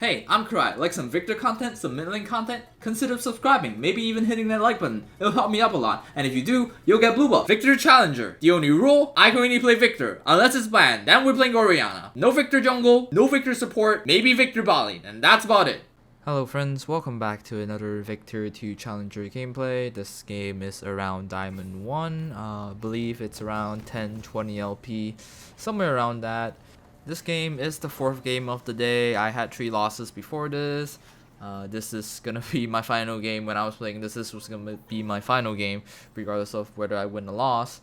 Hey, I'm Karai. Like some Viktor content, some mid lane content? Consider subscribing, maybe even hitting that like button. It'll help me up a lot. And if you do, you'll get blue buff. Viktor Challenger. The only rule, I can only play Viktor. Unless it's banned, then we're playing Orianna. No Viktor jungle, no Viktor support, maybe Viktor bot, and that's about it. Hello friends, welcome back to another Viktor 2 Challenger gameplay. This game is around Diamond 1. I believe it's around 10-20 LP, somewhere around that. This game is the fourth game of the day. I had 3 losses before this. This is gonna be my final game. When I was playing this was gonna be my final game, regardless of whether I win or loss.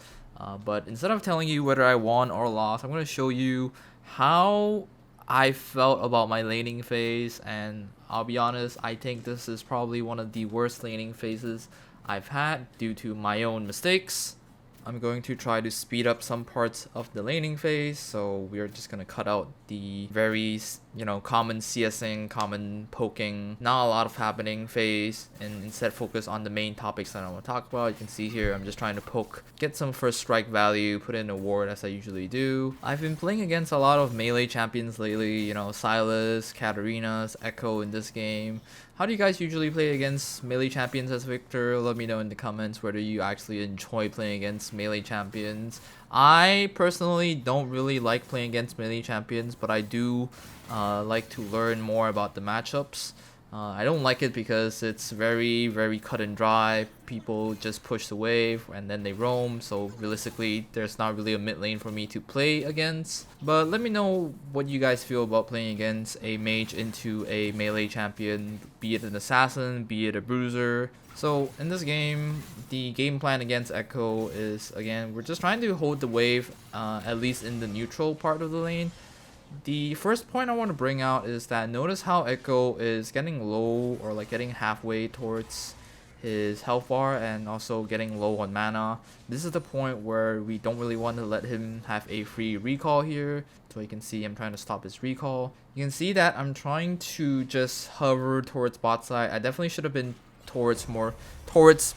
But instead of telling you whether I won or lost, I'm gonna show you how I felt about my laning phase, and I'll be honest, I think this is probably one of the worst laning phases I've had due to my own mistakes. I'm going to try to speed up some parts of the laning phase, so we're just gonna cut out the very, common CSing, common poking, not a lot of happening phase, and instead focus on the main topics that I want to talk about. You can see here, I'm just trying to poke, get some first strike value, put in a ward as I usually do. I've been playing against a lot of melee champions lately, Sylas, Katarina's, Echo in this game. How do you guys usually play against melee champions as Viktor? Let me know in the comments whether you actually enjoy playing against melee champions. I personally don't really like playing against melee champions, but I do like to learn more about the matchups. I don't like it because it's very, very cut and dry. People just push the wave and then they roam, so realistically there's not really a mid lane for me to play against. But let me know what you guys feel about playing against a mage into a melee champion, be it an assassin, be it a bruiser. So in this game, the game plan against Echo is, again, we're just trying to hold the wave, at least in the neutral part of the lane. The first point I want to bring out is that notice how Echo is getting low, or like getting halfway towards his health bar, and also getting low on mana. This is the point where we don't really want to let him have a free recall here. So you can see I'm trying to stop his recall. You can see that I'm trying to just hover towards bot side. I definitely should have been towards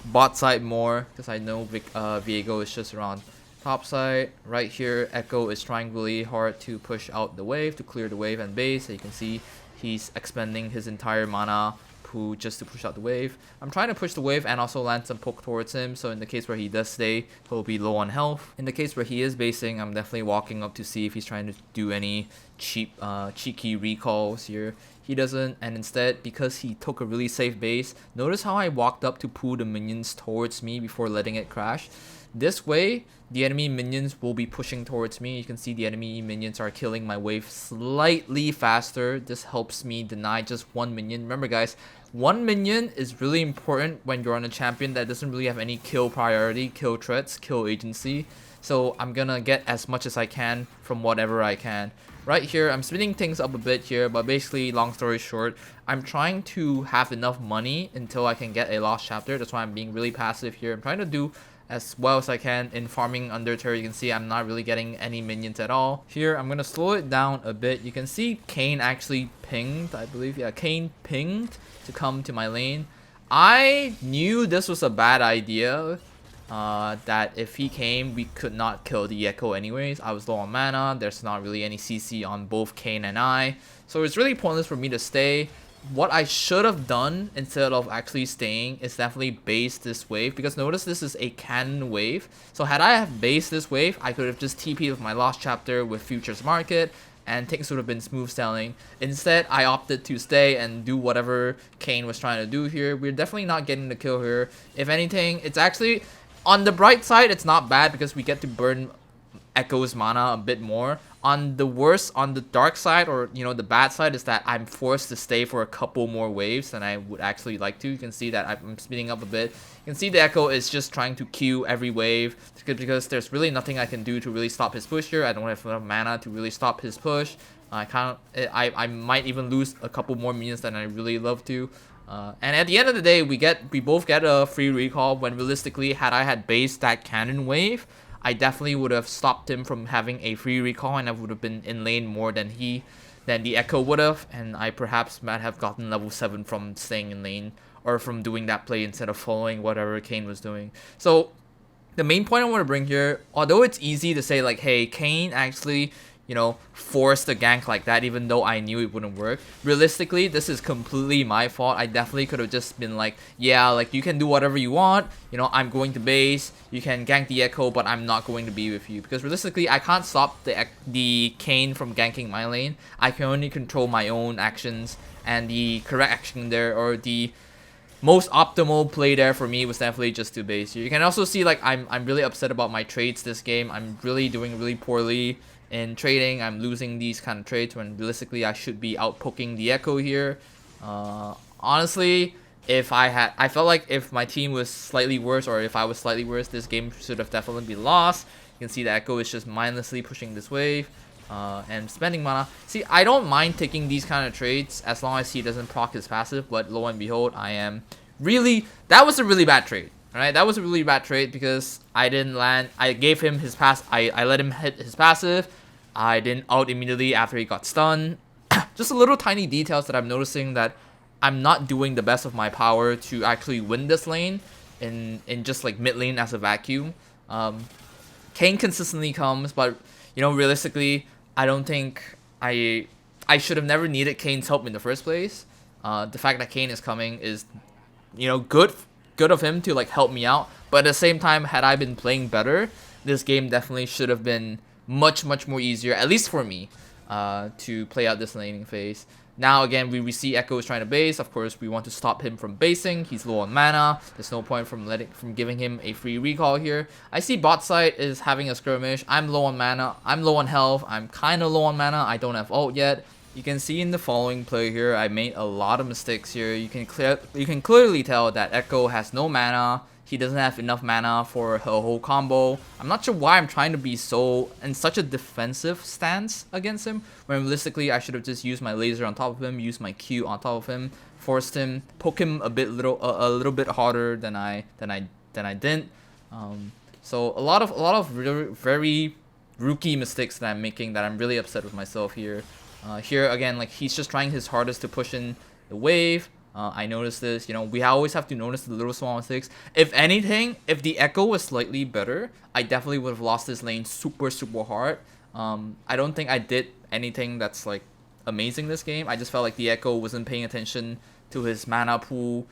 bot side more, because I know Viego is just around top side. Right here, Echo is trying really hard to push out the wave, to clear the wave and base. So you can see he's expending his entire mana pool just to push out the wave. I'm trying to push the wave and also land some poke towards him, so in the case where he does stay, he'll be low on health. In the case where he is basing, I'm definitely walking up to see if he's trying to do any cheeky recalls here. He doesn't, and instead, because he took a really safe base, notice how I walked up to pull the minions towards me before letting it crash. This way, the enemy minions will be pushing towards me. You can see the enemy minions are killing my wave slightly faster. This helps me deny just one minion. Remember guys, one minion is really important when you're on a champion that doesn't really have any kill priority, kill threats, kill agency. So I'm gonna get as much as I can from whatever I can. Right here, I'm speeding things up a bit here, but basically, long story short, I'm trying to have enough money until I can get a lost chapter. That's why I'm being really passive here. I'm trying to do as well as I can in farming under turret. You can see I'm not really getting any minions at all. Here, I'm gonna slow it down a bit. You can see Kayn actually pinged, I believe. Yeah, Kayn pinged to come to my lane. I knew this was a bad idea. That if he came, we could not kill the Echo anyways. I was low on mana. There's not really any CC on both Kayn and I. So it's really pointless for me to stay. What I should have done instead of actually staying is definitely base this wave, because notice this is a cannon wave. So had I have based this wave, I could have just TP'd with my lost chapter with Futures Market, and things would have been smooth sailing. Instead, I opted to stay and do whatever Kayn was trying to do here. We're definitely not getting the kill here. If anything, it's actually, on the bright side, it's not bad because we get to burn Echo's mana a bit more. On the dark side, or the bad side, is that I'm forced to stay for a couple more waves than I would actually like to. You can see that I'm speeding up a bit. You can see the Echo is just trying to queue every wave because there's really nothing I can do to really stop his push here. I don't have enough mana to really stop his push. I might even lose a couple more minions than I really love to. And at the end of the day, we both get a free recall, when realistically, had I had based that cannon wave, I definitely would have stopped him from having a free recall, and I would have been in lane more than the Echo would have, and I perhaps might have gotten level 7 from staying in lane, or from doing that play instead of following whatever Kayn was doing. So the main point I want to bring here, although it's easy to say like, hey, Kayn actually you know, force the gank like that, even though I knew it wouldn't work. Realistically, this is completely my fault. I definitely could have just been like, yeah, like you can do whatever you want, you know, I'm going to base, you can gank the Echo, but I'm not going to be with you. Because realistically, I can't stop the Kayn from ganking my lane. I can only control my own actions, and the correct action there, or the most optimal play there for me, was definitely just to base. You can also see like I'm really upset about my trades this game. I'm really doing really poorly in trading. I'm losing these kind of trades when realistically I should be out poking the Echo here. Honestly, I felt like if my team was slightly worse, or if I was slightly worse, this game should have definitely been lost. You can see the Echo is just mindlessly pushing this wave and spending mana. See, I don't mind taking these kind of trades as long as he doesn't proc his passive, but lo and behold, that was a really bad trade. Alright, that was a really bad trade because I didn't land. I gave him his pass. I let him hit his passive. I didn't out immediately after he got stunned. Just a little tiny details that I'm noticing, that I'm not doing the best of my power to actually win this lane in just like mid lane as a vacuum. Kayn consistently comes, but you know, realistically, I don't think I should have never needed Kayn's help in the first place. The fact that Kayn is coming is, you know, good of him to like help me out, but at the same time, had I been playing better, this game definitely should have been much more easier, at least for me, to play out this laning phase. Now again, we see Echo is trying to base. Of course, we want to stop him from basing. He's low on mana. There's no point from giving him a free recall here. I see bot side is having a skirmish. I'm low on mana. I'm low on health. I'm kind of low on mana. I don't have ult yet. You can see in the following play here, I made a lot of mistakes here. You can clearly tell that Echo has no mana. He doesn't have enough mana for a whole combo. I'm not sure why I'm trying to be in such a defensive stance against him, when realistically I should have just used my laser on top of him, used my Q on top of him, forced him, poke him a little bit harder than I didn't. So a lot of very rookie mistakes that I'm making, that I'm really upset with myself here. Here again, like he's just trying his hardest to push in the wave. I noticed this, you know, we always have to notice the little small mistakes. If anything, if the Echo was slightly better, I definitely would have lost this lane super hard. I don't think I did anything that's like amazing this game. I just felt like the Echo wasn't paying attention to his mana pool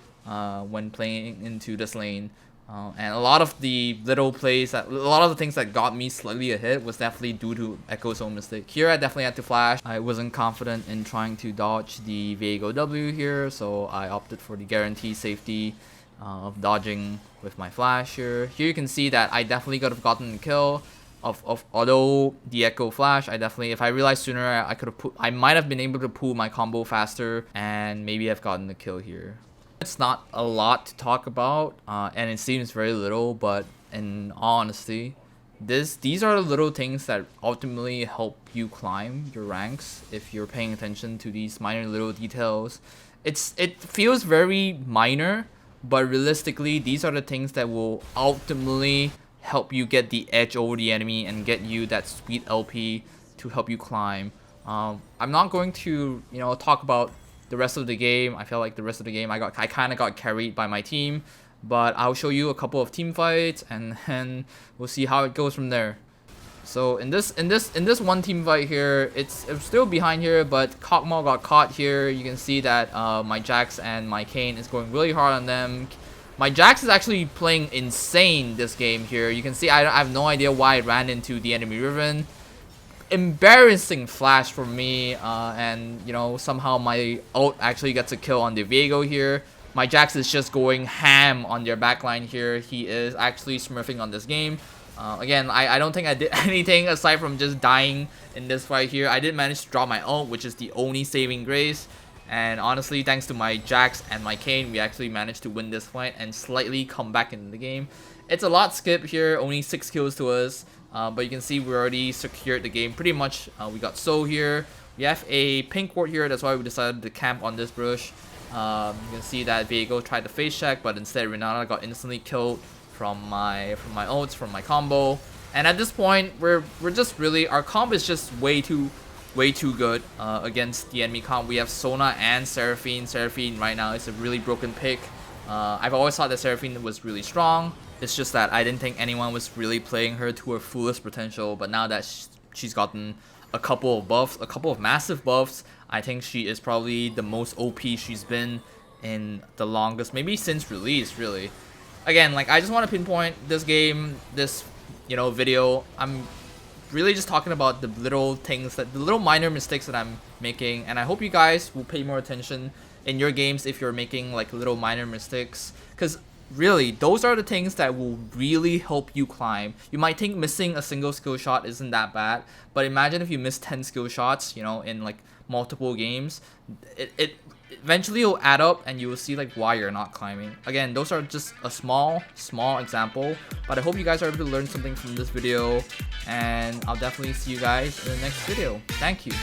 when playing into this lane. And a lot of the things that got me slightly ahead was definitely due to Echo's own mistake. Here I definitely had to flash. I wasn't confident in trying to dodge the Viego W here, so I opted for the guaranteed safety of dodging with my flash here. Here you can see that I definitely could have gotten the kill. Although the Echo flash, if I realized sooner, I might have been able to pull my combo faster and maybe have gotten the kill here. It's not a lot to talk about, and it seems very little, but in all honesty, these are the little things that ultimately help you climb your ranks if you're paying attention to these minor little details. It feels very minor, but realistically, these are the things that will ultimately help you get the edge over the enemy and get you that sweet LP to help you climb. I'm not going to, you know, talk about the rest of the game. I feel like the rest of the game I kind of got carried by my team, but I'll show you a couple of team fights and then we'll see how it goes from there. So in this one team fight here, it's still behind here, but Kog'Maw got caught here. You can see that my Jax and my Kayn is going really hard on them. My Jax is actually playing insane this game here. You can see I have no idea why it ran into the enemy Riven. Embarrassing flash for me, and you know, somehow my ult actually gets a kill on the Viego here. My Jax is just going ham on their backline here. He is actually smurfing on this game. Again, I don't think I did anything aside from just dying in this fight here. I did manage to draw my ult, which is the only saving grace. And honestly, thanks to my Jax and my Kayn, we actually managed to win this fight and slightly come back into the game. It's a lot skip here, only 6 kills to us. But you can see we already secured the game pretty much. We got So here. We have a pink ward here. That's why we decided to camp on this bush. You can see that Viego tried to face check, but instead Renata got instantly killed from my ults, from my combo. And at this point, we're just really, our comp is just way too good against the enemy comp. We have Sona and Seraphine. Seraphine right now is a really broken pick. I've always thought that Seraphine was really strong. It's just that I didn't think anyone was really playing her to her fullest potential, but now that she's gotten a couple of buffs, a couple of massive buffs. I think she is probably the most OP she's been in the longest, maybe since release, really. Again, like, I just want to pinpoint this game, this, video. I'm really just talking about the little things, the little minor mistakes that I'm making, and I hope you guys will pay more attention in your games if you're making like little minor mistakes, because really those are the things that will really help you climb. You might think missing a single skill shot isn't that bad, but imagine if you miss 10 skill shots, in like multiple games. It eventually will add up, and you will see like why you're not climbing. Again, those are just a small example, but I hope you guys are able to learn something from this video, and I'll definitely see you guys in the next video. Thank you.